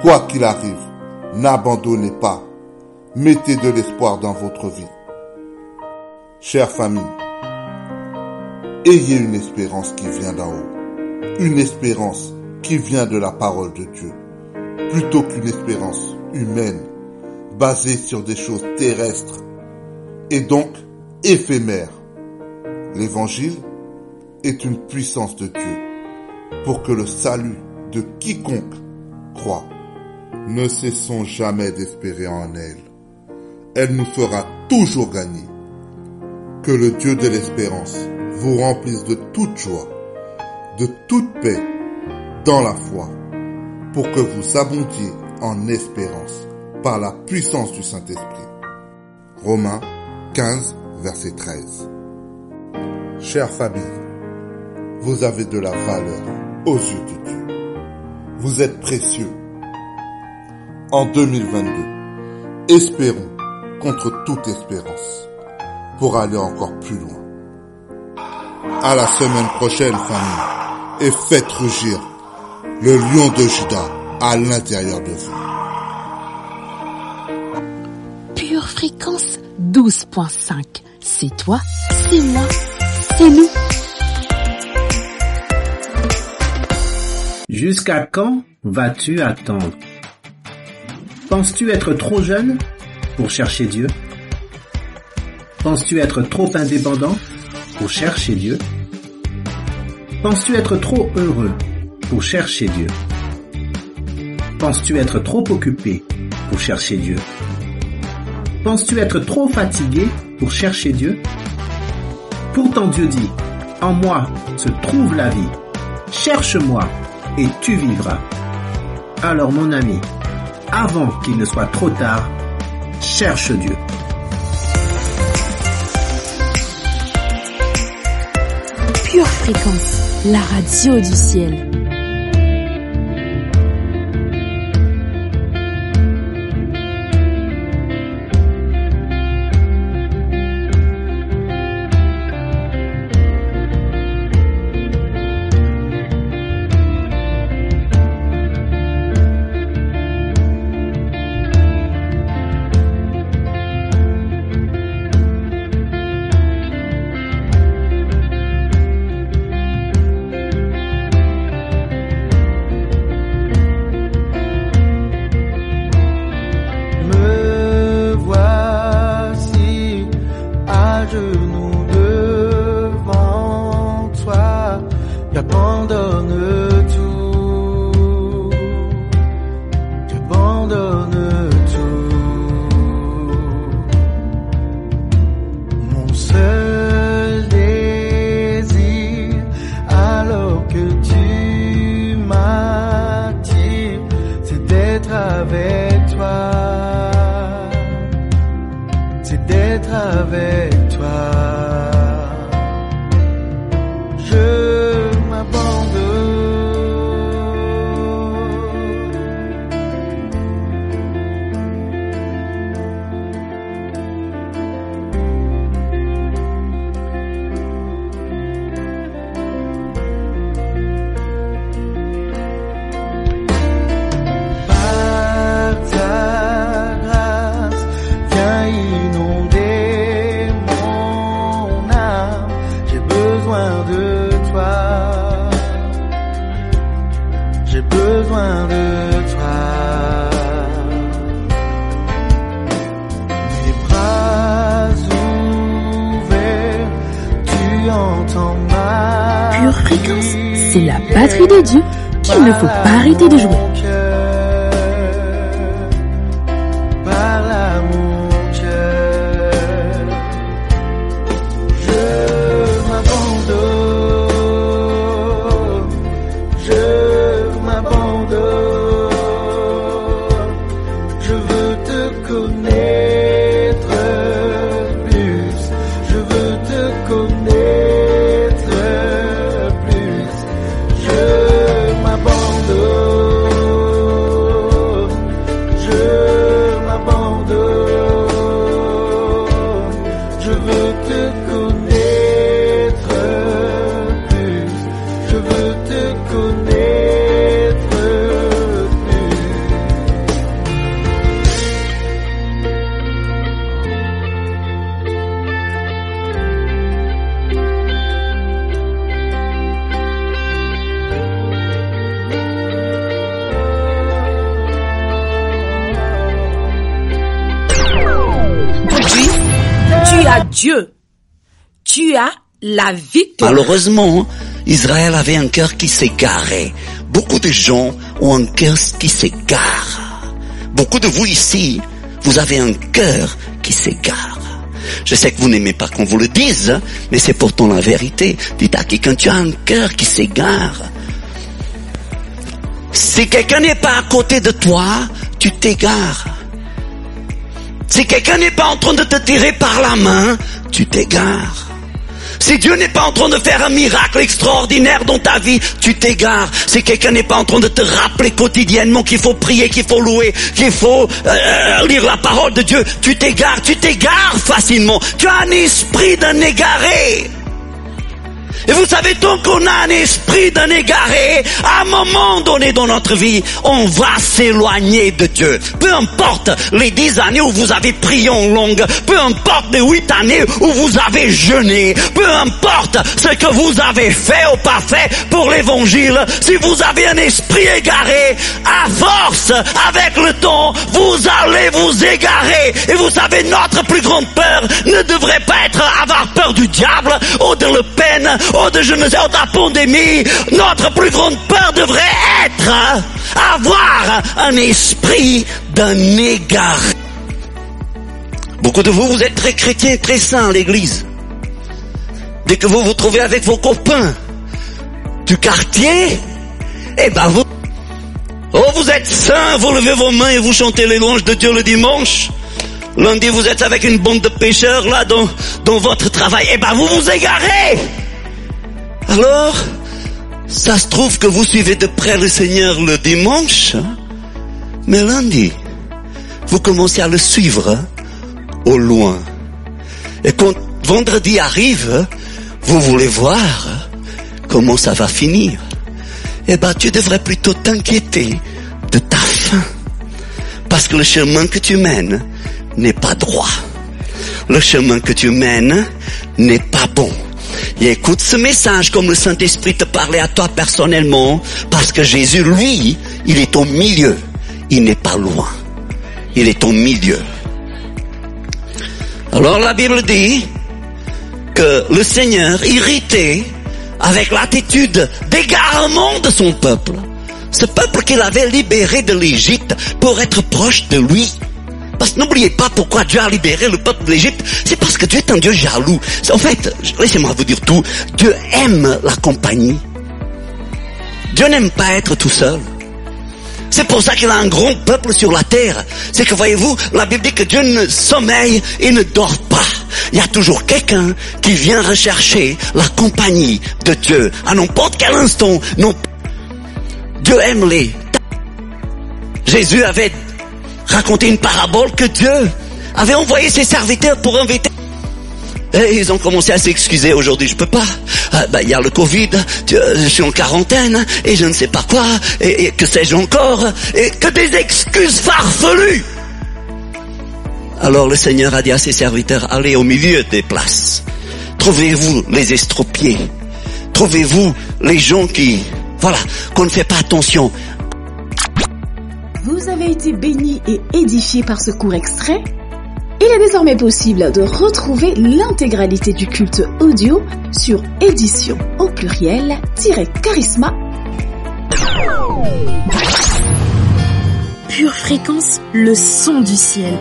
quoi qu'il arrive, n'abandonnez pas. Mettez de l'espoir dans votre vie. Chère famille, ayez une espérance qui vient d'en haut. Une espérance qui vient de la parole de Dieu, plutôt qu'une espérance humaine, basée sur des choses terrestres, et donc éphémères. L'évangile est une puissance de Dieu, pour que le salut de quiconque croit. Ne cessons jamais d'espérer en elle. Elle nous fera toujours gagner. Que le Dieu de l'espérance vous remplisse de toute joie, de toute paix, dans la foi, pour que vous abondiez en espérance par la puissance du Saint-Esprit. Romains 15, verset 13. Chère famille, vous avez de la valeur aux yeux de Dieu. Vous êtes précieux. En 2022, espérons contre toute espérance pour aller encore plus loin. À la semaine prochaine, famille, et faites rugir le lion de Juda à l'intérieur de vous. Pure Fréquence 12.5. C'est toi, c'est moi, c'est nous. Jusqu'à quand vas-tu attendre? Penses-tu être trop jeune pour chercher Dieu? Penses-tu être trop indépendant pour chercher Dieu? Penses-tu être trop heureux pour chercher Dieu? Penses-tu être trop occupé pour chercher Dieu? Penses-tu être trop fatigué pour chercher Dieu? Pourtant Dieu dit, en moi se trouve la vie. Cherche-moi et tu vivras. Alors mon ami, avant qu'il ne soit trop tard, cherche Dieu. Pure Fréquence, la radio du ciel. Pure Fréquence, c'est la batterie de Dieu qu'il ne faut pas arrêter de jouer. Dieu, tu as la victoire. Malheureusement, Israël avait un cœur qui s'égarait. Beaucoup de gens ont un cœur qui s'égare. Beaucoup de vous ici, vous avez un cœur qui s'égare. Je sais que vous n'aimez pas qu'on vous le dise, mais c'est pourtant la vérité. Dites à quelqu'un, tu as un cœur qui s'égare. Si quelqu'un n'est pas à côté de toi, tu t'égares. Si quelqu'un n'est pas en train de te tirer par la main, tu t'égares. Si Dieu n'est pas en train de faire un miracle extraordinaire dans ta vie, tu t'égares. Si quelqu'un n'est pas en train de te rappeler quotidiennement qu'il faut prier, qu'il faut louer, qu'il faut lire la parole de Dieu, tu t'égares facilement. Tu as un esprit d'un égaré. Et vous savez, tant qu'on a un esprit d'un égaré, à un moment donné dans notre vie, on va s'éloigner de Dieu. Peu importe les 10 années où vous avez prié en langue, peu importe les 8 années où vous avez jeûné, peu importe ce que vous avez fait ou pas fait pour l'évangile, si vous avez un esprit égaré, à force, avec le temps, vous allez vous égarer. Et vous savez, notre plus grande peur ne devrait pas être avoir peur du diable ou de Le Pen, de je ne sais, de la pandémie. Notre plus grande peur devrait être avoir un esprit d'un égaré. Beaucoup de vous, vous êtes très chrétiens, très saints à l'église. Dès que vous vous trouvez avec vos copains du quartier, eh ben vous êtes saints, vous levez vos mains et vous chantez les louanges de Dieu le dimanche. Lundi, vous êtes avec une bande de pêcheurs là dans votre travail. Eh ben vous vous égarez. Alors, ça se trouve que vous suivez de près le Seigneur le dimanche, mais lundi, vous commencez à le suivre au loin. Et quand vendredi arrive, vous voulez voir comment ça va finir. Eh ben, tu devrais plutôt t'inquiéter de ta fin. Parce que le chemin que tu mènes n'est pas droit. Le chemin que tu mènes n'est pas bon. Et écoute ce message comme le Saint-Esprit te parlait à toi personnellement, parce que Jésus, lui, il est au milieu. Il n'est pas loin. Il est au milieu. Alors la Bible dit que le Seigneur, irrité avec l'attitude d'égarement de son peuple, ce peuple qu'il avait libéré de l'Égypte pour être proche de lui. Parce que n'oubliez pas pourquoi Dieu a libéré le peuple de l'Égypte. C'est parce que Dieu est un Dieu jaloux. En fait, laissez-moi vous dire tout. Dieu aime la compagnie. Dieu n'aime pas être tout seul. C'est pour ça qu'il a un grand peuple sur la terre. C'est que voyez-vous, la Bible dit que Dieu ne sommeille et ne dort pas. Il y a toujours quelqu'un qui vient rechercher la compagnie de Dieu. À n'importe quel instant. Non. Dieu aime les... Jésus avait raconté une parabole que Dieu avait envoyé ses serviteurs pour inviter. Et ils ont commencé à s'excuser. Aujourd'hui, je peux pas. Il y a le Covid, je suis en quarantaine, et je ne sais pas quoi, et que sais-je encore, et que des excuses farfelues. Alors le Seigneur a dit à ses serviteurs, allez au milieu des places. Trouvez-vous les estropiés. Trouvez-vous les gens qu'on ne fait pas attention. Vous avez été bénis et édifiés par ce court extrait? Il est désormais possible de retrouver l'intégralité du culte audio sur édition au pluriel-charisma. Pure Fréquence, le son du ciel.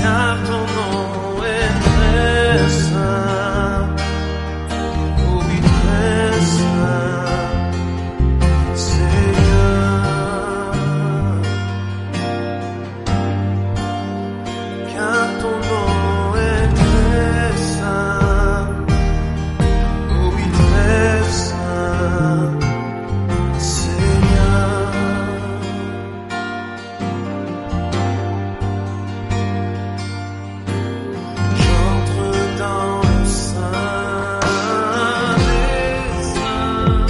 car ton nom est très saint. Oh oui, très saint, Seigneur. Car ton nom est très saint. Oh oui, très saint, Seigneur. J'entre dans le sein des saints.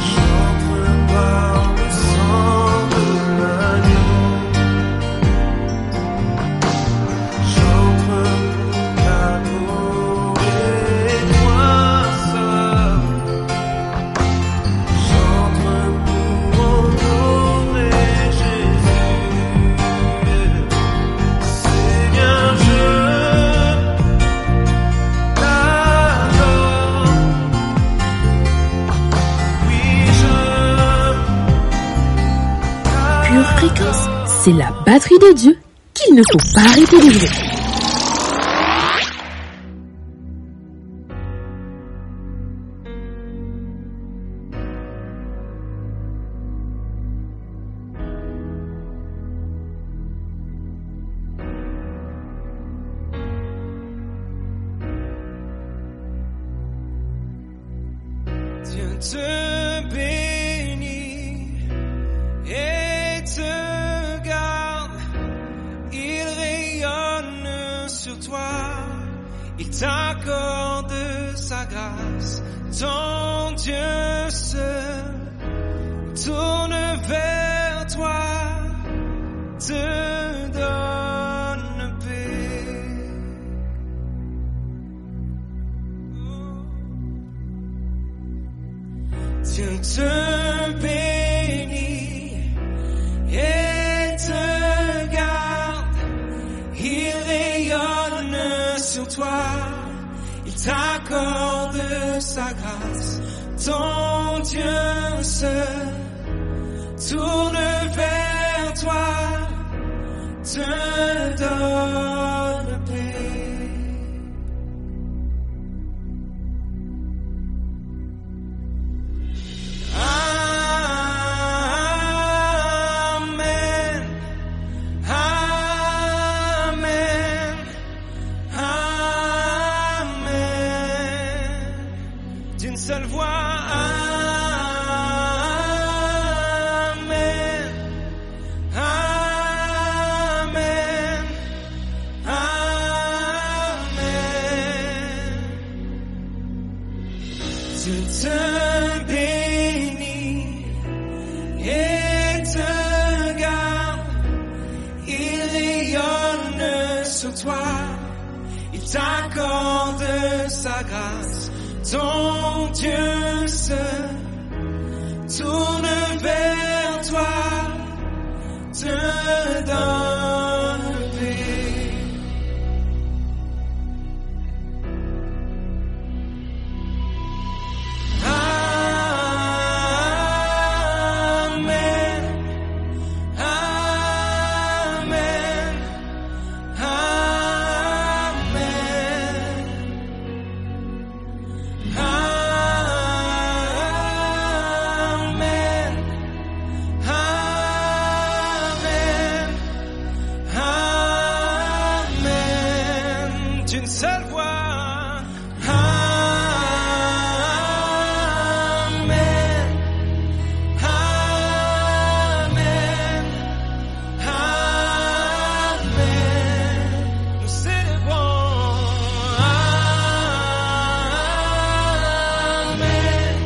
J'entre par le sang de l'agneau. J'entre pour t'adorer, toi seul. J'entre pour honorer Jésus. Seigneur, je t'adore. Oui, je Pure Fréquence, c'est la batterie de Dieu qu'il ne faut pas arrêter de jouer. Dieu te bénit et te garde. Il rayonne sur toi, il t'accorde sa grâce. Ton Dieu se tourne vers toi, te donne paix. Dieu te bénit et te garde. Il rayonne sur toi, il t'accorde sa grâce. Ton Dieu se tourne vers toi, te donne paix. Amen, amen, amen. D'une seule voix, amen, amen, amen. Dieu te bénit et te garde. Il rayonne sur toi, il t'accorde sa grâce. Ton Dieu se tourne vers toi, te donne paix. Amen, amen, amen, amen, amen, amen. D'une seule voix. Amen, amen, amen. Nous célébrons. Amen,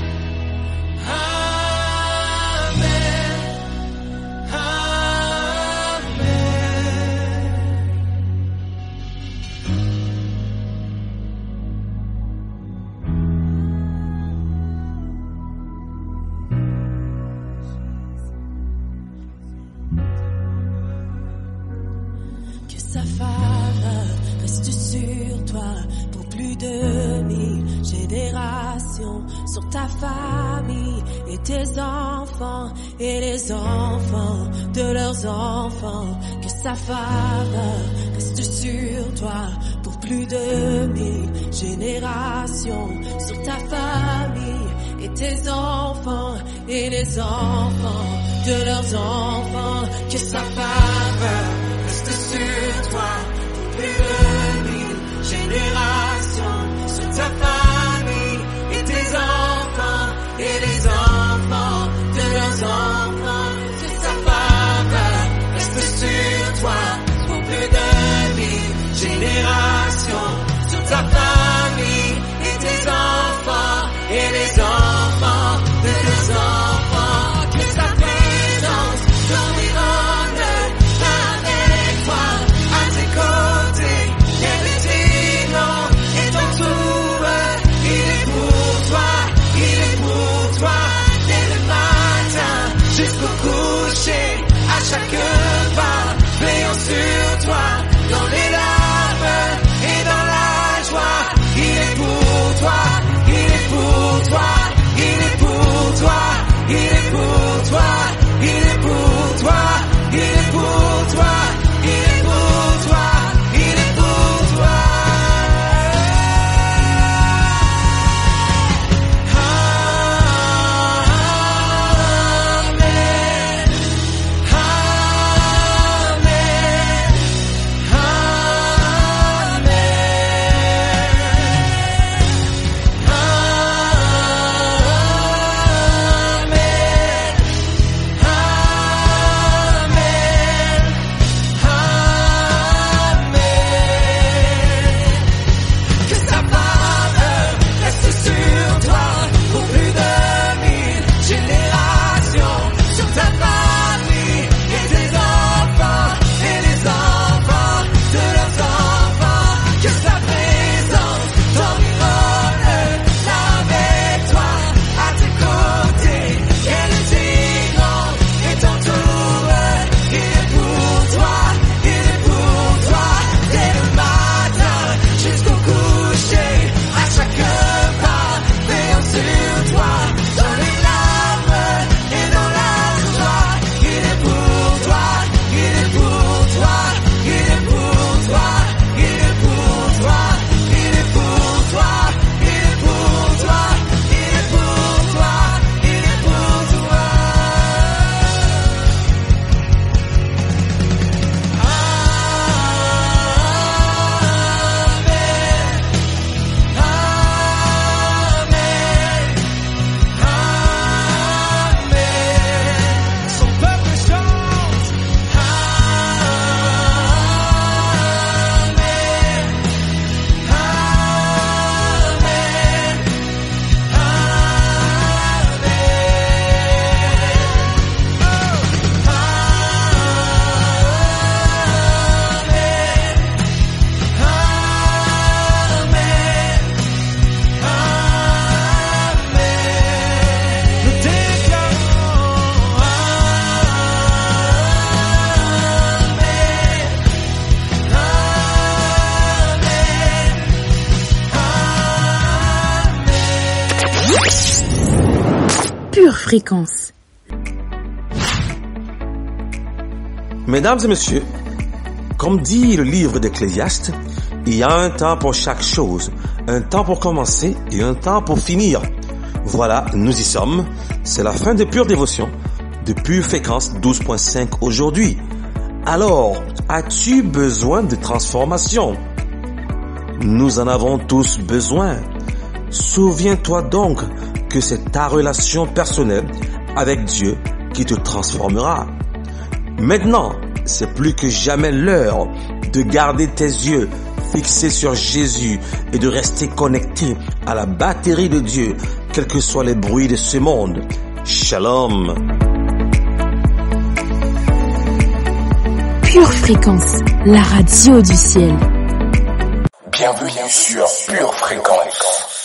Que sa faveur reste sur toi pour plus de 1000 générations, sur ta famille et tes enfants et les enfants de leurs enfants. Que sa faveur reste sur toi pour plus de 1000 générations, sur ta famille et tes enfants et les enfants de leurs enfants. Que sa faveur reste sur toi pour plus de 1000 générations, sur ta famille et tes enfants et les enfants de leurs enfants. Que sa faveur reste sur toi pour plus de 1000 générations, sur ta famille et tes enfants et les enfants de leurs enfants. Que sa présence t'environne avec toi, à tes côtés, qu'elle est vivante et t'entoure. Il est pour toi, il est pour toi, dès le matin jusqu'au coucher, à chaque pas, veillant sur toi, dans les larmes et dans la joie. Il est pour toi, il est pour toi, il est pour toi, il est pour toi, il est pour toi, il est pour toi, il est pour toi, il est pour toi. Que sa faveur reste sur toi pour plus de 1000 générations, sur ta famille et tes enfants et les enfants de leurs enfants. Que sa présence t'environne avec toi, à tes côtés, qu'elle est vivante et t'entoure. Il est pour toi, il est pour toi, dès le matin jusqu'au coucher, à chaque pas, veillant sur toi, dans les larmes et dans la joie. Il est pour toi, il est pour toi, il est pour toi, il est pour toi, il est pour toi, il est pour toi, il est pour toi, il est pour toi. Son peuple chante. Pure Fréquence. Mesdames et messieurs, comme dit le livre d'Ecclésiaste, il y a un temps pour chaque chose, un temps pour commencer et un temps pour finir. Voilà, nous y sommes. C'est la fin de Pure Dévotion, de Pure Fréquence 12.5 aujourd'hui. Alors, as-tu besoin de transformation? Nous en avons tous besoin. Souviens-toi donc que c'est ta relation personnelle avec Dieu qui te transformera. Maintenant, c'est plus que jamais l'heure de garder tes yeux fixés sur Jésus et de rester connecté à la batterie de Dieu, quels que soient les bruits de ce monde. Shalom. Pure Fréquence, la radio du ciel. Bienvenue sur Pure Fréquence.